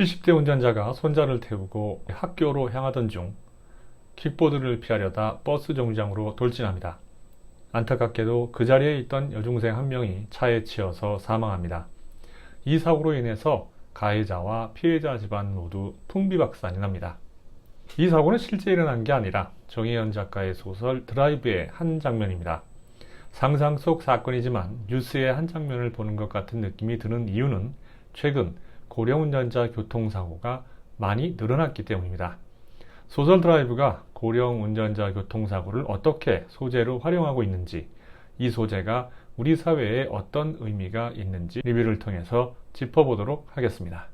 70대 운전자가 손자를 태우고 학교로 향하던 중 킥보드를 피하려다 버스 정류장으로 돌진합니다. 안타깝게도 그 자리에 있던 여중생 한 명이 차에 치여서 사망합니다. 이 사고로 인해서 가해자와 피해자 집안 모두 풍비박산이 납니다. 이 사고는 실제 일어난 게 아니라 정혜연 작가의 소설 드라이브의 한 장면입니다. 상상 속 사건이지만 뉴스의 한 장면을 보는 것 같은 느낌이 드는 이유는 최근 고령운전자 교통사고가 많이 늘어났기 때문입니다. 소설 드라이브가 고령운전자 교통사고를 어떻게 소재로 활용하고 있는지, 이 소재가 우리 사회에 어떤 의미가 있는지 리뷰를 통해서 짚어보도록 하겠습니다.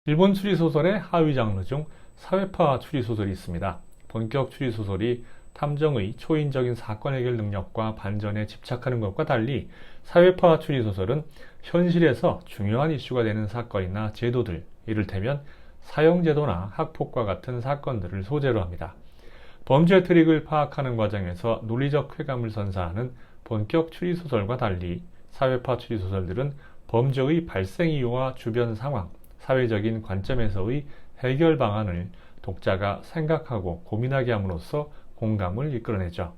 일본 추리소설의 하위 장르 중 사회파 추리소설이 있습니다. 본격 추리소설이 탐정의 초인적인 사건 해결 능력과 반전에 집착하는 것과 달리 사회파 추리소설은 현실에서 중요한 이슈가 되는 사건이나 제도들, 이를테면 사형제도나 학폭과 같은 사건들을 소재로 합니다. 범죄 트릭을 파악하는 과정에서 논리적 쾌감을 선사하는 본격 추리소설과 달리 사회파 추리소설들은 범죄의 발생 이유와 주변 상황, 사회적인 관점에서의 해결 방안을 독자가 생각하고 고민하게 함으로써 공감을 이끌어내죠.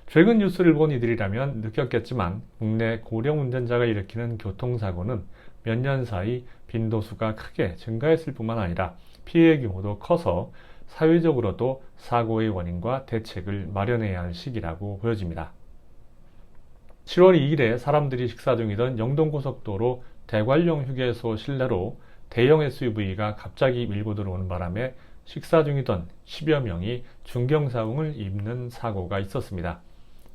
최근 뉴스를 본 이들이라면 느꼈겠지만 국내 고령 운전자가 일으키는 교통사고는 몇 년 사이 빈도수가 크게 증가했을 뿐만 아니라 피해 규모도 커서 사회적으로도 사고의 원인과 대책을 마련해야 할 시기라고 보여집니다. 7월 2일에 사람들이 식사 중이던 영동고속도로 대관령 휴게소 실내로 대형 SUV가 갑자기 밀고 들어오는 바람에 식사 중이던 10여 명이 중경사고를 입는 사고가 있었습니다.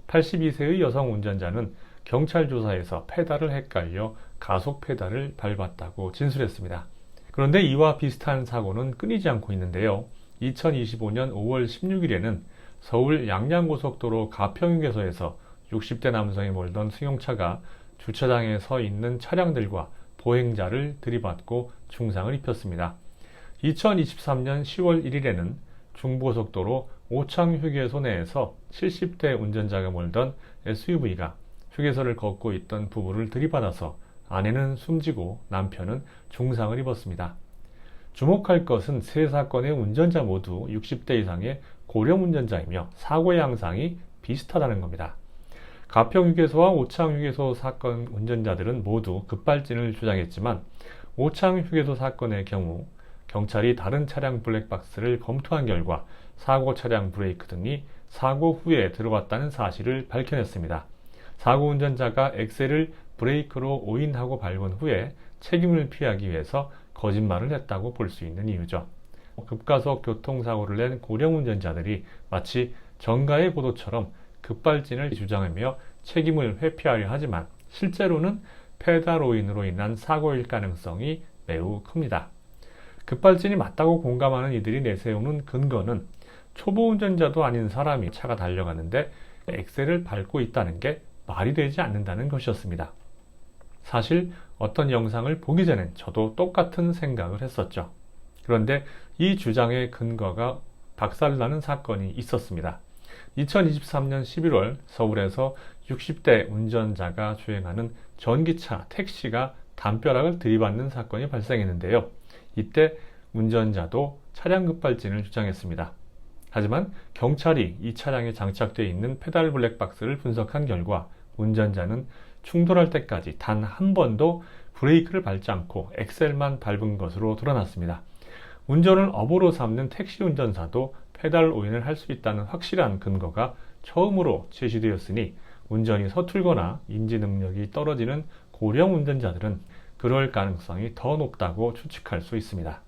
82세의 여성 운전자는 경찰 조사에서 페달을 헷갈려 가속 페달을 밟았다고 진술했습니다. 그런데 이와 비슷한 사고는 끊이지 않고 있는데요. 2025년 5월 16일에는 서울 양양고속도로 가평휴게소에서 60대 남성이 몰던 승용차가 주차장에 서 있는 차량들과 보행자를 들이받고 중상을 입혔습니다. 2023년 10월 1일에는 중부고속도로 오창휴게소 내에서 70대 운전자가 몰던 SUV가 휴게소를 걷고 있던 부부를 들이받아서 아내는 숨지고 남편은 중상을 입었습니다. 주목할 것은 세 사건의 운전자 모두 60대 이상의 고령 운전자이며 사고의 양상이 비슷하다는 겁니다. 가평휴게소와 오창휴게소 사건 운전자들은 모두 급발진을 주장했지만 오창휴게소 사건의 경우 경찰이 다른 차량 블랙박스를 검토한 결과 사고 차량 브레이크 등이 사고 후에 들어왔다는 사실을 밝혀냈습니다. 사고 운전자가 엑셀을 브레이크로 오인하고 밟은 후에 책임을 피하기 위해서 거짓말을 했다고 볼 수 있는 이유죠. 급가속 교통사고를 낸 고령 운전자들이 마치 정가의 보도처럼 급발진을 주장하며 책임을 회피하려 하지만 실제로는 페달 오인으로 인한 사고일 가능성이 매우 큽니다. 급발진이 맞다고 공감하는 이들이 내세우는 근거는 초보 운전자도 아닌 사람이 차가 달려가는데 엑셀을 밟고 있다는 게 말이 되지 않는다는 것이었습니다. 사실 어떤 영상을 보기 전엔 저도 똑같은 생각을 했었죠. 그런데 이 주장의 근거가 박살나는 사건이 있었습니다. 2023년 11월 서울에서 60대 운전자가 주행하는 전기차 택시가 담벼락을 들이받는 사건이 발생했는데요. 이때 운전자도 차량 급발진을 주장했습니다. 하지만 경찰이 이 차량에 장착되어 있는 페달 블랙박스를 분석한 결과 운전자는 충돌할 때까지 단 한 번도 브레이크를 밟지 않고 엑셀만 밟은 것으로 드러났습니다. 운전을 업으로 삼는 택시 운전사도 페달 오인을 할 수 있다는 확실한 근거가 처음으로 제시되었으니 운전이 서툴거나 인지 능력이 떨어지는 고령 운전자들은 그럴 가능성이 더 높다고 추측할 수 있습니다.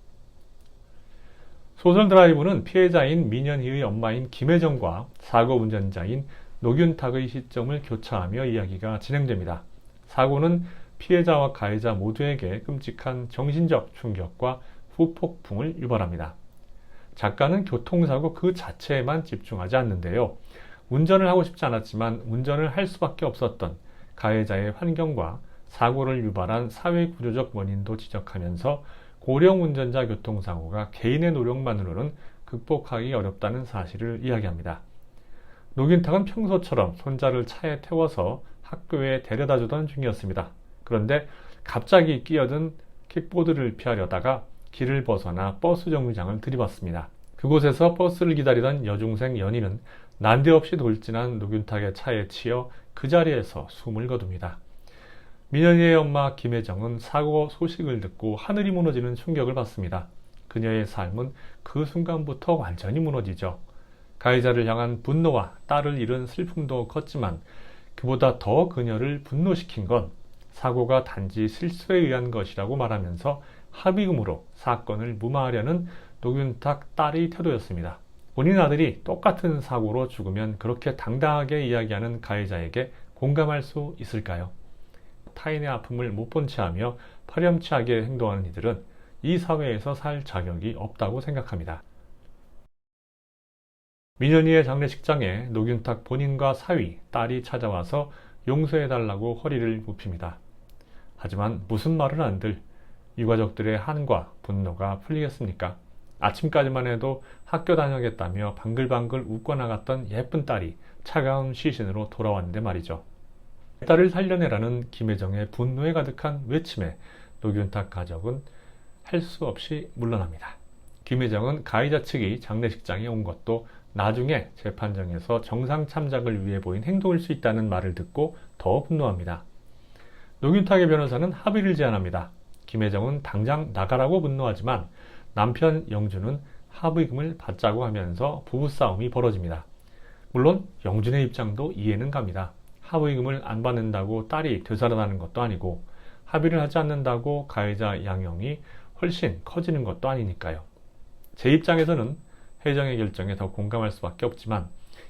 소설 드라이브는 피해자인 민현희의 엄마인 김혜정과 사고 운전자인 노균탁의 시점을 교차하며 이야기가 진행됩니다. 사고는 피해자와 가해자 모두에게 끔찍한 정신적 충격과 후폭풍을 유발합니다. 작가는 교통사고 그 자체에만 집중하지 않는데요. 운전을 하고 싶지 않았지만 운전을 할 수밖에 없었던 가해자의 환경과 사고를 유발한 사회구조적 원인도 지적하면서 고령 운전자 교통사고가 개인의 노력만으로는 극복하기 어렵다는 사실을 이야기합니다. 노균탁은 평소처럼 손자를 차에 태워서 학교에 데려다 주던 중이었습니다. 그런데 갑자기 끼어든 킥보드를 피하려다가 길을 벗어나 버스 정류장을 들이받습니다. 그곳에서 버스를 기다리던 여중생 연희는 난데없이 돌진한 노균탁의 차에 치여 그 자리에서 숨을 거둡니다. 민연이의 엄마 김혜정은 사고 소식을 듣고 하늘이 무너지는 충격을 받습니다. 그녀의 삶은 그 순간부터 완전히 무너지죠. 가해자를 향한 분노와 딸을 잃은 슬픔도 컸지만 그보다 더 그녀를 분노시킨 건 사고가 단지 실수에 의한 것이라고 말하면서 합의금으로 사건을 무마하려는 노균탁 딸의 태도였습니다. 본인 아들이 똑같은 사고로 죽으면 그렇게 당당하게 이야기하는 가해자에게 공감할 수 있을까요? 타인의 아픔을 못 본 채 하며 파렴치하게 행동하는 이들은 이 사회에서 살 자격이 없다고 생각합니다. 민연이의 장례식장에 노균탁 본인과 사위, 딸이 찾아와서 용서해달라고 허리를 굽힙니다. 하지만 무슨 말을 안들 유가족들의 한과 분노가 풀리겠습니까? 아침까지만 해도 학교 다녀겠다며 방글방글 웃고 나갔던 예쁜 딸이 차가운 시신으로 돌아왔는데 말이죠. 딸을 살려내라는 김혜정의 분노에 가득한 외침에 노균탁 가족은 할 수 없이 물러납니다. 김혜정은 가해자 측이 장례식장에 온 것도 나중에 재판정에서 정상 참작을 위해 보인 행동일 수 있다는 말을 듣고 더 분노합니다. 노균탁의 변호사는 합의를 제안합니다. 김혜정은 당장 나가라고 분노하지만 남편 영준은 합의금을 받자고 하면서 부부싸움이 벌어집니다. 물론 영준의 입장도 이해는 갑니다. 합의금을 안 받는다고 딸이 되살아나는 것도 아니고 합의를 하지 않는다고 가해자 양형이 훨씬 커지는 것도 아니니까요. 제 입장에서는 혜정의 결정에 더 공감할 수밖에 없지만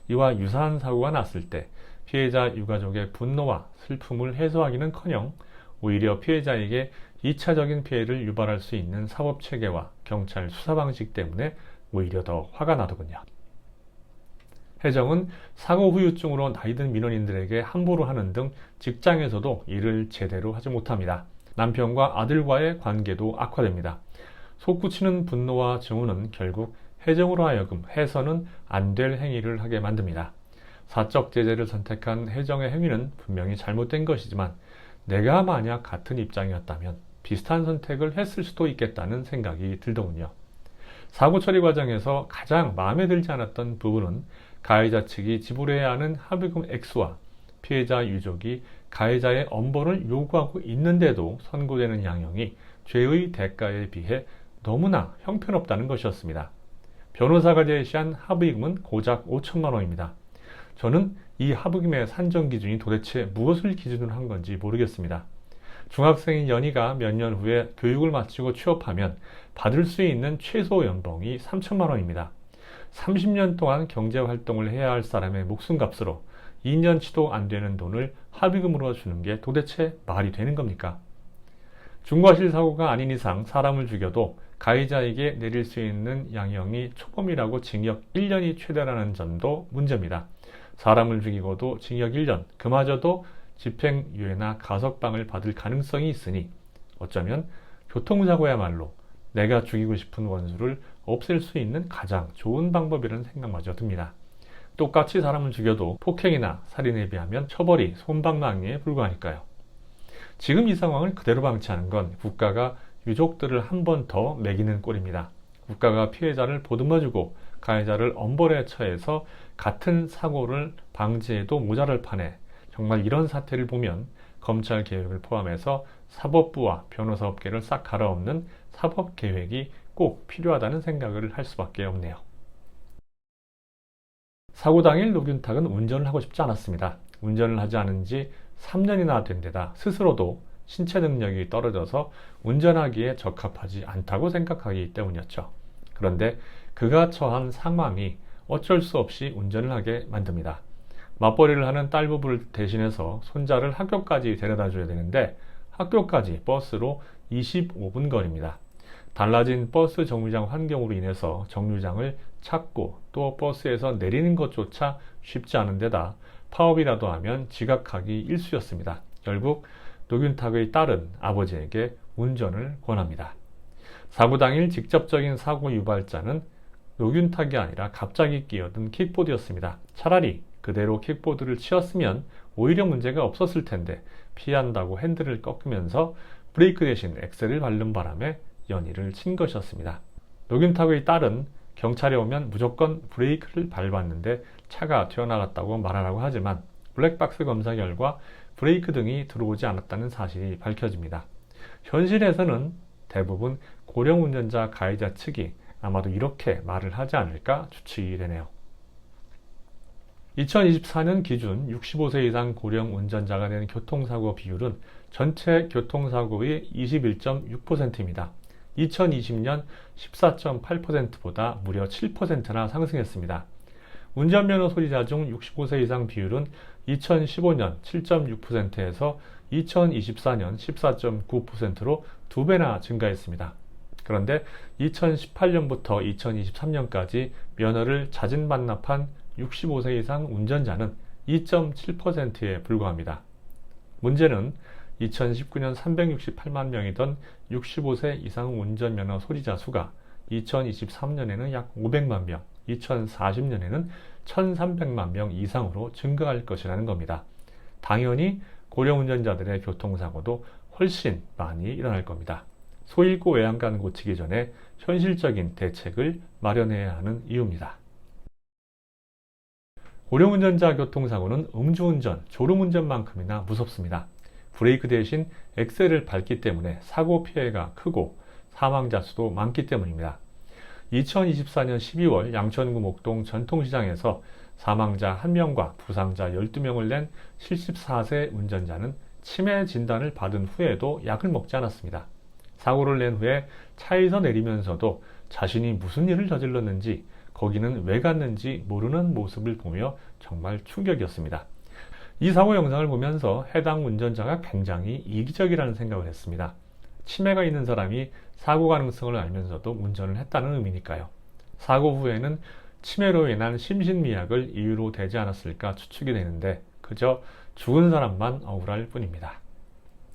이와 유사한 사고가 났을 때 피해자 유가족의 분노와 슬픔을 해소하기는커녕 오히려 피해자에게 2차적인 피해를 유발할 수 있는 사법체계와 경찰 수사 방식 때문에 오히려 더 화가 나더군요. 혜정은 사고 후유증으로 나이든 민원인들에게 함부로 하는 등 직장에서도 일을 제대로 하지 못합니다. 남편과 아들과의 관계도 악화됩니다. 솟구치는 분노와 증오는 결국 혜정으로 하여금 해서는 안 될 행위를 하게 만듭니다. 사적 제재를 선택한 혜정의 행위는 분명히 잘못된 것이지만 내가 만약 같은 입장이었다면 비슷한 선택을 했을 수도 있겠다는 생각이 들더군요. 사고 처리 과정에서 가장 마음에 들지 않았던 부분은 가해자 측이 지불해야 하는 합의금 액수와 피해자 유족이 가해자의 엄벌을 요구하고 있는데도 선고되는 양형이 죄의 대가에 비해 너무나 형편없다는 것이었습니다. 변호사가 제시한 합의금은 고작 5천만 원입니다. 저는 이 합의금의 산정 기준이 도대체 무엇을 기준으로 한 건지 모르겠습니다. 중학생인 연희가 몇 년 후에 교육을 마치고 취업하면 받을 수 있는 최소 연봉이 3천만 원입니다. 30년 동안 경제활동을 해야 할 사람의 목숨값으로 2년치도 안 되는 돈을 합의금으로 주는 게 도대체 말이 되는 겁니까? 중과실 사고가 아닌 이상 사람을 죽여도 가해자에게 내릴 수 있는 양형이 초범이라고 징역 1년이 최대라는 점도 문제입니다. 사람을 죽이고도 징역 1년, 그마저도 집행유예나 가석방을 받을 가능성이 있으니 어쩌면 교통사고야말로 내가 죽이고 싶은 원수를 없앨 수 있는 가장 좋은 방법이라는 생각마저 듭니다. 똑같이 사람을 죽여도 폭행이나 살인에 비하면 처벌이 솜방망이에 불과하니까요. 지금 이 상황을 그대로 방치하는 건 국가가 유족들을 한 번 더 매기는 꼴입니다. 국가가 피해자를 보듬어주고 가해자를 엄벌에 처해서 같은 사고를 방지해도 모자랄 판에 정말 이런 사태를 보면 검찰 개혁을 포함해서 사법부와 변호사 업계를 싹 갈아엎는 사법 계획이 꼭 필요하다는 생각을 할 수밖에 없네요. 사고 당일 노균탁은 운전을 하고 싶지 않았습니다. 운전을 하지 않은 지 3년이나 된 데다 스스로도 신체 능력이 떨어져서 운전하기에 적합하지 않다고 생각하기 때문이었죠. 그런데 그가 처한 상황이 어쩔 수 없이 운전을 하게 만듭니다. 맞벌이를 하는 딸 부부를 대신해서 손자를 학교까지 데려다 줘야 되는데 학교까지 버스로 25분 거리입니다. 달라진 버스 정류장 환경으로 인해서 정류장을 찾고 또 버스에서 내리는 것조차 쉽지 않은 데다 파업이라도 하면 지각하기 일쑤였습니다. 결국 노균탁의 딸은 아버지에게 운전을 권합니다. 사고 당일 직접적인 사고 유발자는 노균탁이 아니라 갑자기 끼어든 킥보드였습니다. 차라리 그대로 킥보드를 치었으면 오히려 문제가 없었을 텐데 피한다고 핸들을 꺾으면서 브레이크 대신 엑셀을 밟는 바람에 연이를 친 것이었습니다. 노균탁의 딸은 경찰에 오면 무조건 브레이크를 밟았는데 차가 튀어나갔다고 말하라고 하지만 블랙박스 검사 결과 브레이크 등이 들어오지 않았다는 사실이 밝혀집니다. 현실에서는 대부분 고령 운전자 가해자 측이 아마도 이렇게 말을 하지 않을까 추측이 되네요. 2024년 기준 65세 이상 고령 운전자가 낸 교통사고 비율은 전체 교통사고의 21.6%입니다. 2020년 14.8%보다 무려 7%나 상승했습니다. 운전면허 소지자 중 65세 이상 비율은 2015년 7.6%에서 2024년 14.9%로 2배나 증가했습니다. 그런데 2018년부터 2023년까지 면허를 자진 반납한 65세 이상 운전자는 2.7%에 불과합니다. 문제는 2019년 368만 명이던 65세 이상 운전면허 소지자 수가 2023년에는 약 500만 명, 2040년에는 1300만 명 이상으로 증가할 것이라는 겁니다. 당연히 고령 운전자들의 교통사고도 훨씬 많이 일어날 겁니다. 소잃고 외양간 고치기 전에 현실적인 대책을 마련해야 하는 이유입니다. 고령 운전자 교통사고는 음주운전, 졸음운전만큼이나 무섭습니다. 브레이크 대신 엑셀을 밟기 때문에 사고 피해가 크고 사망자 수도 많기 때문입니다. 2024년 12월 양천구 목동 전통시장에서 사망자 1명과 부상자 12명을 낸 74세 운전자는 치매 진단을 받은 후에도 약을 먹지 않았습니다. 사고를 낸 후에 차에서 내리면서도 자신이 무슨 일을 저질렀는지, 거기는 왜 갔는지 모르는 모습을 보며 정말 충격이었습니다. 이 사고 영상을 보면서 해당 운전자가 굉장히 이기적이라는 생각을 했습니다. 치매가 있는 사람이 사고 가능성을 알면서도 운전을 했다는 의미니까요. 사고 후에는 치매로 인한 심신미약을 이유로 대지 않았을까 추측이 되는데 그저 죽은 사람만 억울할 뿐입니다.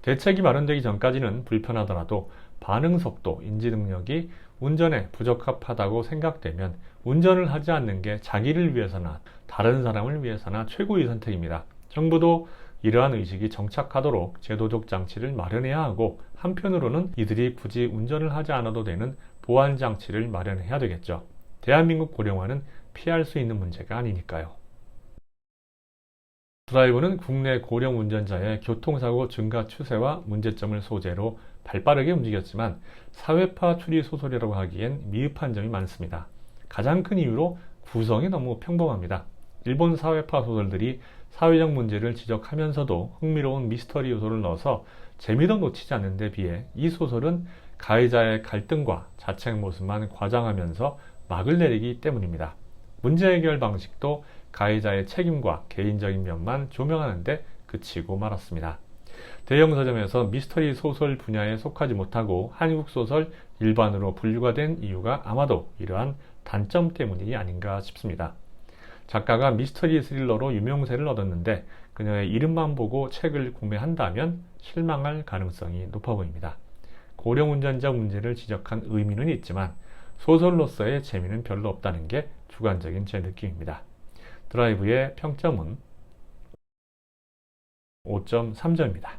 대책이 마련되기 전까지는 불편하더라도 반응 속도, 인지 능력이 운전에 부적합하다고 생각되면 운전을 하지 않는 게 자기를 위해서나 다른 사람을 위해서나 최고의 선택입니다. 정부도 이러한 의식이 정착하도록 제도적 장치를 마련해야 하고, 한편으로는 이들이 굳이 운전을 하지 않아도 되는 보안 장치를 마련해야 되겠죠. 대한민국 고령화는 피할 수 있는 문제가 아니니까요. 드라이브는 국내 고령 운전자의 교통사고 증가 추세와 문제점을 소재로 발빠르게 움직였지만 사회파 추리 소설이라고 하기엔 미흡한 점이 많습니다. 가장 큰 이유로 구성이 너무 평범합니다. 일본 사회파 소설들이 사회적 문제를 지적하면서도 흥미로운 미스터리 요소를 넣어서 재미도 놓치지 않는 데 비해 이 소설은 가해자의 갈등과 자책 모습만 과장하면서 막을 내리기 때문입니다. 문제 해결 방식도 가해자의 책임과 개인적인 면만 조명하는데 그치고 말았습니다. 대형 서점에서 미스터리 소설 분야에 속하지 못하고 한국 소설 일반으로 분류가 된 이유가 아마도 이러한 단점 때문이 아닌가 싶습니다. 작가가 미스터리 스릴러로 유명세를 얻었는데 그녀의 이름만 보고 책을 구매한다면 실망할 가능성이 높아 보입니다. 고령 운전자 문제를 지적한 의미는 있지만 소설로서의 재미는 별로 없다는 게 주관적인 제 느낌입니다. 드라이브의 평점은 5.3점입니다.